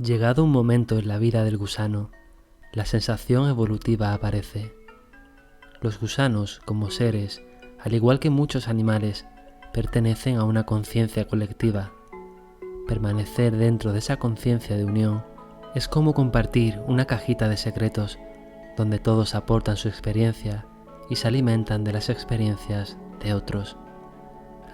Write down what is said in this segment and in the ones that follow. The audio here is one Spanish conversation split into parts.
Llegado un momento en la vida del gusano, la sensación evolutiva aparece. Los gusanos, como seres, al igual que muchos animales, pertenecen a una conciencia colectiva. Permanecer dentro de esa conciencia de unión es como compartir una cajita de secretos donde todos aportan su experiencia y se alimentan de las experiencias de otros.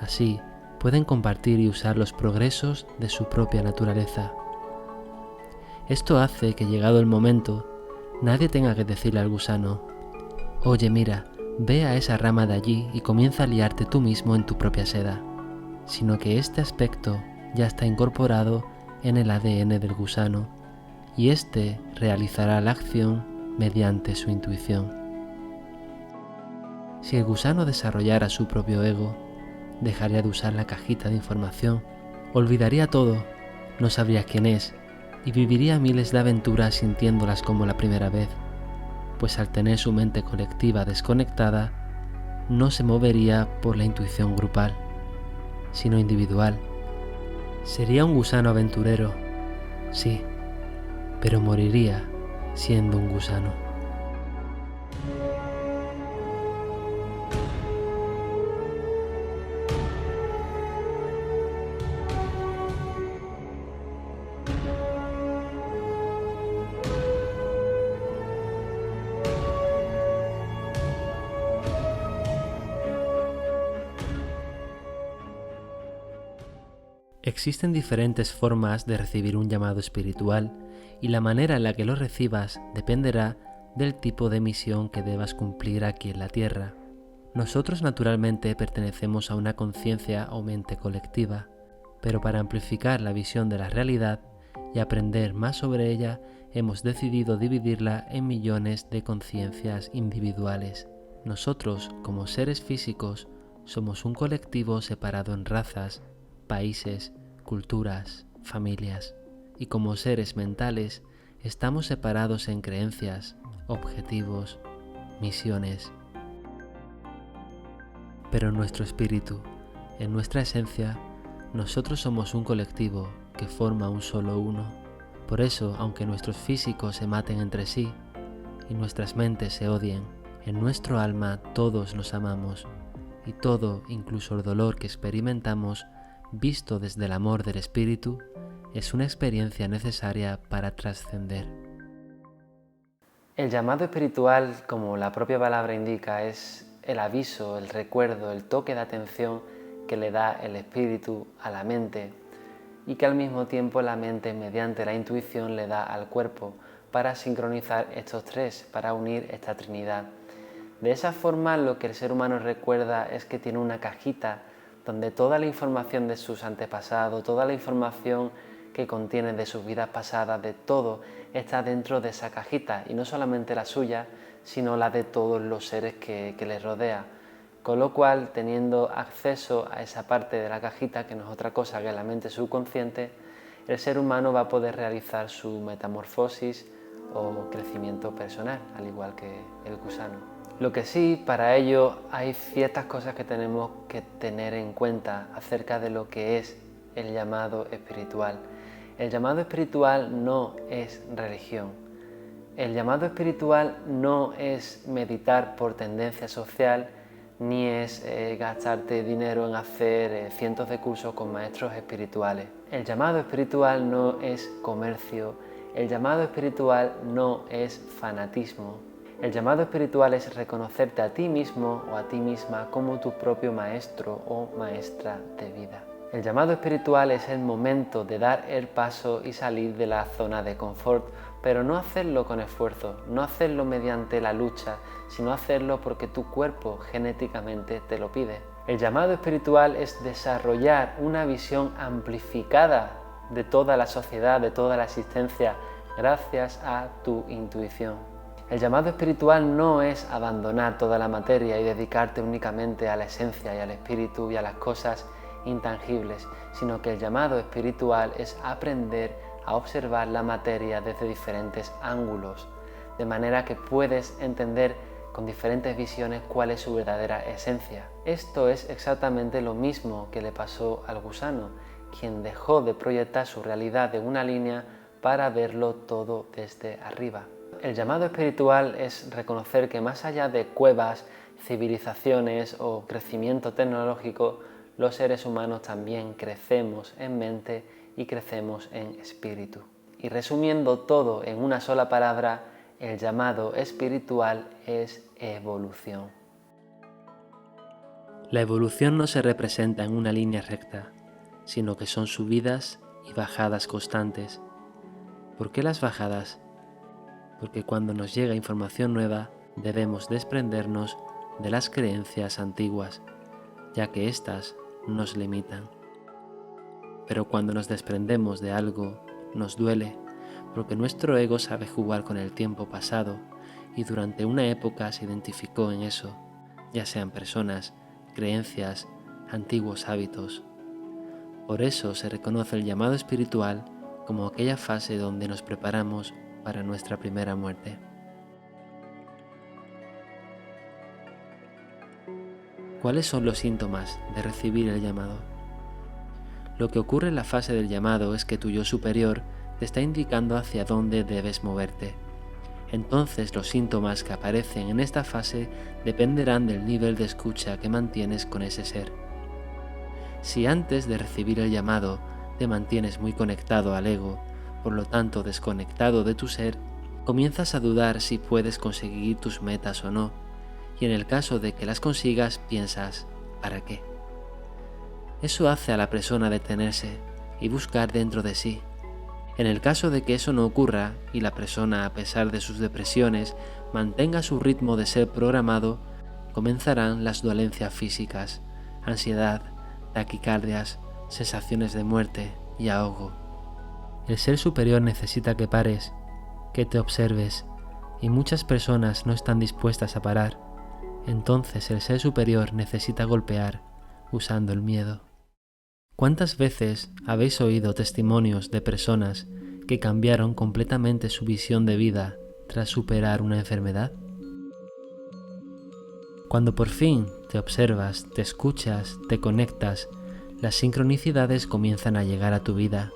Así, pueden compartir y usar los progresos de su propia naturaleza. Esto hace que, llegado el momento, nadie tenga que decirle al gusano: oye, mira, ve a esa rama de allí y comienza a liarte tú mismo en tu propia seda, sino que este aspecto ya está incorporado en el ADN del gusano y éste realizará la acción mediante su intuición. Si el gusano desarrollara su propio ego, dejaría de usar la cajita de información, olvidaría todo, no sabría quién es y viviría miles de aventuras sintiéndolas como la primera vez, pues al tener su mente colectiva desconectada, no se movería por la intuición grupal, sino individual. Sería un gusano aventurero, sí, pero moriría siendo un gusano. Existen diferentes formas de recibir un llamado espiritual y la manera en la que lo recibas dependerá del tipo de misión que debas cumplir aquí en la Tierra. Nosotros naturalmente pertenecemos a una conciencia o mente colectiva, pero para amplificar la visión de la realidad y aprender más sobre ella, hemos decidido dividirla en millones de conciencias individuales. Nosotros, como seres físicos, somos un colectivo separado en razas, países, culturas, familias, y como seres mentales estamos separados en creencias, objetivos, misiones. Pero en nuestro espíritu, en nuestra esencia, nosotros somos un colectivo que forma un solo uno. Por eso, aunque nuestros físicos se maten entre sí y nuestras mentes se odien, en nuestro alma todos nos amamos y todo, incluso el dolor que experimentamos, visto desde el amor del espíritu, es una experiencia necesaria para trascender. El llamado espiritual, como la propia palabra indica, es el aviso, el recuerdo, el toque de atención que le da el espíritu a la mente y que al mismo tiempo la mente, mediante la intuición, le da al cuerpo para sincronizar estos tres, para unir esta trinidad. De esa forma, lo que el ser humano recuerda es que tiene una cajita donde toda la información de sus antepasados, toda la información que contiene de sus vidas pasadas, de todo, está dentro de esa cajita, y no solamente la suya, sino la de todos los seres que les rodea. Con lo cual, teniendo acceso a esa parte de la cajita, que no es otra cosa que la mente subconsciente, el ser humano va a poder realizar su metamorfosis o crecimiento personal, al igual que el gusano. Lo que sí, para ello hay ciertas cosas que tenemos que tener en cuenta acerca de lo que es el llamado espiritual. El llamado espiritual no es religión. El llamado espiritual no es meditar por tendencia social, ni es gastarte dinero en hacer cientos de cursos con maestros espirituales. El llamado espiritual no es comercio. El llamado espiritual no es fanatismo. El llamado espiritual es reconocerte a ti mismo o a ti misma como tu propio maestro o maestra de vida. El llamado espiritual es el momento de dar el paso y salir de la zona de confort, pero no hacerlo con esfuerzo, no hacerlo mediante la lucha, sino hacerlo porque tu cuerpo genéticamente te lo pide. El llamado espiritual es desarrollar una visión amplificada de toda la sociedad, de toda la existencia, gracias a tu intuición. El llamado espiritual no es abandonar toda la materia y dedicarte únicamente a la esencia y al espíritu y a las cosas intangibles, sino que el llamado espiritual es aprender a observar la materia desde diferentes ángulos, de manera que puedes entender con diferentes visiones cuál es su verdadera esencia. Esto es exactamente lo mismo que le pasó al gusano, quien dejó de proyectar su realidad en una línea para verlo todo desde arriba. El llamado espiritual es reconocer que más allá de cuevas, civilizaciones o crecimiento tecnológico, los seres humanos también crecemos en mente y crecemos en espíritu. Y resumiendo todo en una sola palabra, el llamado espiritual es evolución. La evolución no se representa en una línea recta, sino que son subidas y bajadas constantes. ¿Por qué las bajadas? Porque cuando nos llega información nueva, debemos desprendernos de las creencias antiguas, ya que éstas nos limitan. Pero cuando nos desprendemos de algo, nos duele, porque nuestro ego sabe jugar con el tiempo pasado y durante una época se identificó en eso, ya sean personas, creencias, antiguos hábitos. Por eso se reconoce el llamado espiritual como aquella fase donde nos preparamos para nuestra primera muerte. ¿Cuáles son los síntomas de recibir el llamado? Lo que ocurre en la fase del llamado es que tu yo superior te está indicando hacia dónde debes moverte. Entonces los síntomas que aparecen en esta fase dependerán del nivel de escucha que mantienes con ese ser. Si antes de recibir el llamado te mantienes muy conectado al ego, por lo tanto desconectado de tu ser, comienzas a dudar si puedes conseguir tus metas o no, y en el caso de que las consigas piensas, ¿para qué? Eso hace a la persona detenerse y buscar dentro de sí. En el caso de que eso no ocurra y la persona, a pesar de sus depresiones, mantenga su ritmo de ser programado, comenzarán las dolencias físicas, ansiedad, taquicardias, sensaciones de muerte y ahogo. El ser superior necesita que pares, que te observes, y muchas personas no están dispuestas a parar. Entonces el ser superior necesita golpear, usando el miedo. ¿Cuántas veces habéis oído testimonios de personas que cambiaron completamente su visión de vida tras superar una enfermedad? Cuando por fin te observas, te escuchas, te conectas, las sincronicidades comienzan a llegar a tu vida.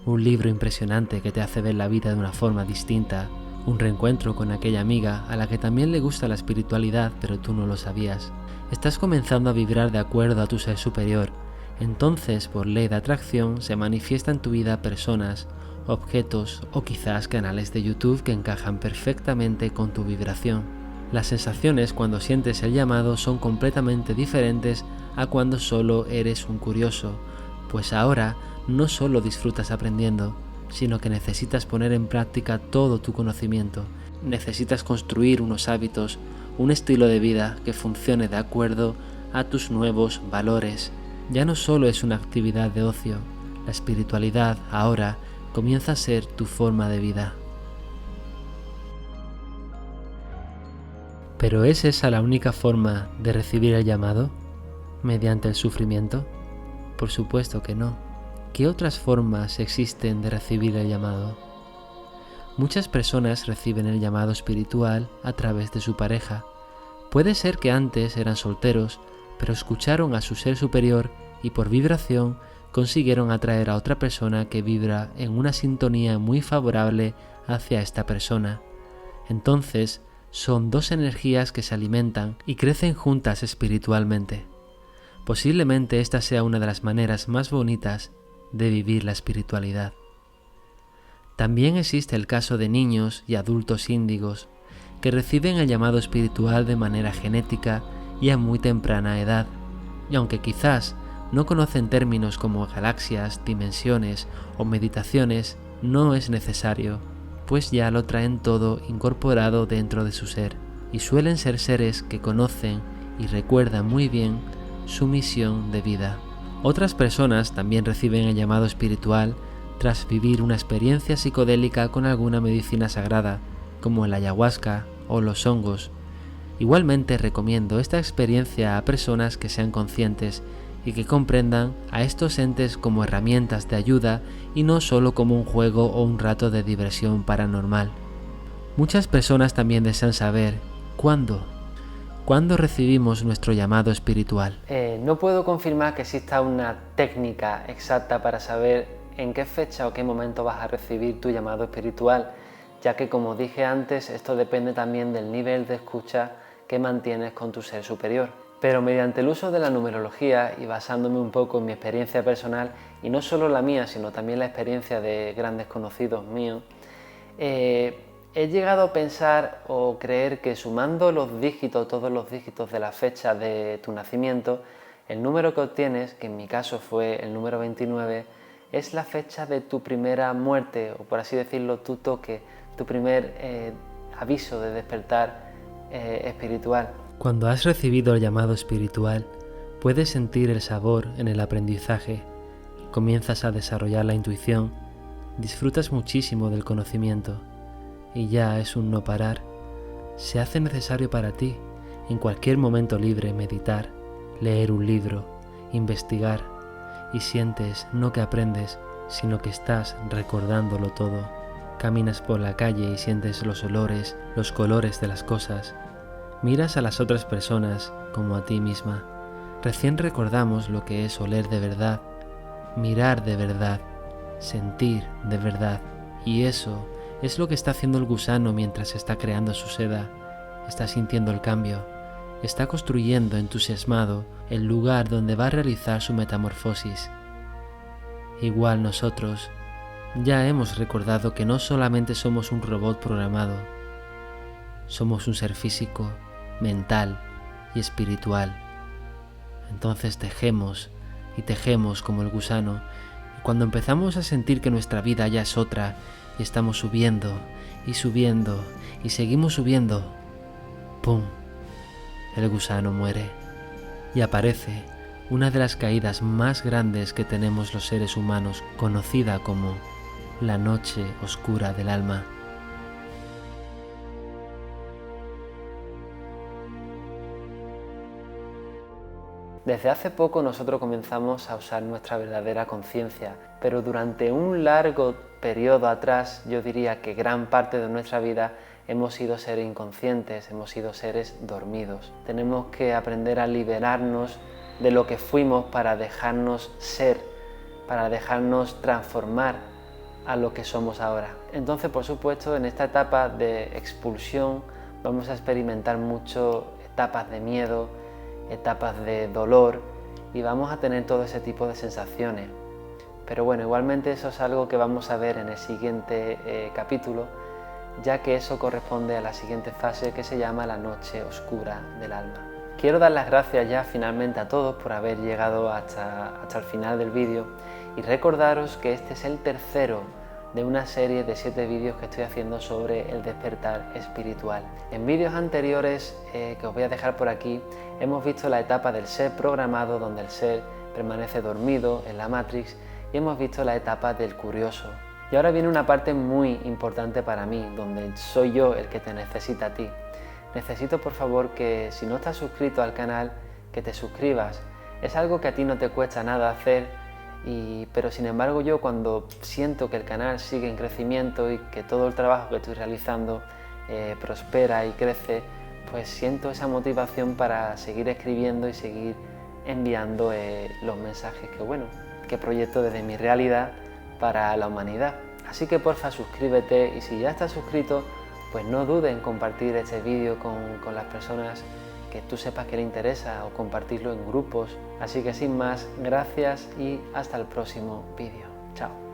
Un libro impresionante que te hace ver la vida de una forma distinta, un reencuentro con aquella amiga a la que también le gusta la espiritualidad pero tú no lo sabías. Estás comenzando a vibrar de acuerdo a tu ser superior. Entonces, por ley de atracción, se manifiesta en tu vida personas, objetos o quizás canales de YouTube que encajan perfectamente con tu vibración. Las sensaciones cuando sientes el llamado son completamente diferentes a cuando solo eres un curioso, pues ahora no solo disfrutas aprendiendo, sino que necesitas poner en práctica todo tu conocimiento. Necesitas construir unos hábitos, un estilo de vida que funcione de acuerdo a tus nuevos valores. Ya no solo es una actividad de ocio, la espiritualidad ahora comienza a ser tu forma de vida. ¿Pero es esa la única forma de recibir el llamado? ¿Mediante el sufrimiento? Por supuesto que no. ¿Qué otras formas existen de recibir el llamado? Muchas personas reciben el llamado espiritual a través de su pareja. Puede ser que antes eran solteros, pero escucharon a su ser superior y por vibración consiguieron atraer a otra persona que vibra en una sintonía muy favorable hacia esta persona. Entonces, son dos energías que se alimentan y crecen juntas espiritualmente. Posiblemente esta sea una de las maneras más bonitas de vivir la espiritualidad. También existe el caso de niños y adultos índigos que reciben el llamado espiritual de manera genética y a muy temprana edad, y aunque quizás no conocen términos como galaxias, dimensiones o meditaciones, no es necesario, pues ya lo traen todo incorporado dentro de su ser, y suelen ser seres que conocen y recuerdan muy bien su misión de vida. Otras personas también reciben el llamado espiritual tras vivir una experiencia psicodélica con alguna medicina sagrada, como el ayahuasca o los hongos. Igualmente recomiendo esta experiencia a personas que sean conscientes y que comprendan a estos entes como herramientas de ayuda y no solo como un juego o un rato de diversión paranormal. Muchas personas también desean saber ¿cuándo recibimos nuestro llamado espiritual? No puedo confirmar que exista una técnica exacta para saber en qué fecha o qué momento vas a recibir tu llamado espiritual, ya que, como dije antes, esto depende también del nivel de escucha que mantienes con tu ser superior. Pero mediante el uso de la numerología y basándome un poco en mi experiencia personal, y no solo la mía, sino también la experiencia de grandes conocidos míos, he llegado a pensar o creer que sumando los dígitos, todos los dígitos de la fecha de tu nacimiento, el número que obtienes, que en mi caso fue el número 29, es la fecha de tu primera muerte, o por así decirlo, tu toque, tu primer aviso de despertar espiritual. Cuando has recibido el llamado espiritual, puedes sentir el sabor en el aprendizaje, comienzas a desarrollar la intuición, disfrutas muchísimo del conocimiento y ya es un no parar. Se hace necesario para ti, en cualquier momento libre, meditar, leer un libro, investigar y sientes no que aprendes, sino que estás recordándolo todo. Caminas por la calle y sientes los olores, los colores de las cosas. Miras a las otras personas como a ti misma. Recién recordamos lo que es oler de verdad, mirar de verdad, sentir de verdad. Y eso es lo que está haciendo el gusano mientras está creando su seda. Está sintiendo el cambio. Está construyendo entusiasmado el lugar donde va a realizar su metamorfosis. Igual nosotros ya hemos recordado que no solamente somos un robot programado, somos un ser físico, mental y espiritual. Entonces tejemos y tejemos como el gusano, y cuando empezamos a sentir que nuestra vida ya es otra y estamos subiendo y subiendo y seguimos subiendo, ¡pum!, el gusano muere y aparece una de las caídas más grandes que tenemos los seres humanos, conocida como la noche oscura del alma. Desde hace poco nosotros comenzamos a usar nuestra verdadera conciencia, pero durante un largo periodo atrás, yo diría que gran parte de nuestra vida hemos sido seres inconscientes, hemos sido seres dormidos. Tenemos que aprender a liberarnos de lo que fuimos para dejarnos ser, para dejarnos transformar a lo que somos ahora. Entonces, por supuesto, en esta etapa de expulsión vamos a experimentar mucho etapas de miedo, etapas de dolor y vamos a tener todo ese tipo de sensaciones. Pero bueno, igualmente eso es algo que vamos a ver en el siguiente capítulo, ya que eso corresponde a la siguiente fase que se llama la noche oscura del alma. Quiero dar las gracias ya finalmente a todos por haber llegado hasta el final del vídeo y recordaros que este es el tercero de una serie de 7 vídeos que estoy haciendo sobre el despertar espiritual. En vídeos anteriores, que os voy a dejar por aquí, hemos visto la etapa del ser programado, donde el ser permanece dormido en la Matrix, y hemos visto la etapa del curioso. Y ahora viene una parte muy importante para mí, donde soy yo el que te necesita a ti. Necesito, por favor, que si no estás suscrito al canal, que te suscribas. Es algo que a ti no te cuesta nada hacer, pero sin embargo yo, cuando siento que el canal sigue en crecimiento y que todo el trabajo que estoy realizando prospera y crece, pues siento esa motivación para seguir escribiendo y seguir enviando los mensajes que proyecto desde mi realidad para la humanidad. Así que porfa, suscríbete, y si ya estás suscrito, pues no dudes en compartir este vídeo con las personas que tú sepas que le interesa, o compartirlo en grupos. Así que sin más, gracias y hasta el próximo vídeo. Chao.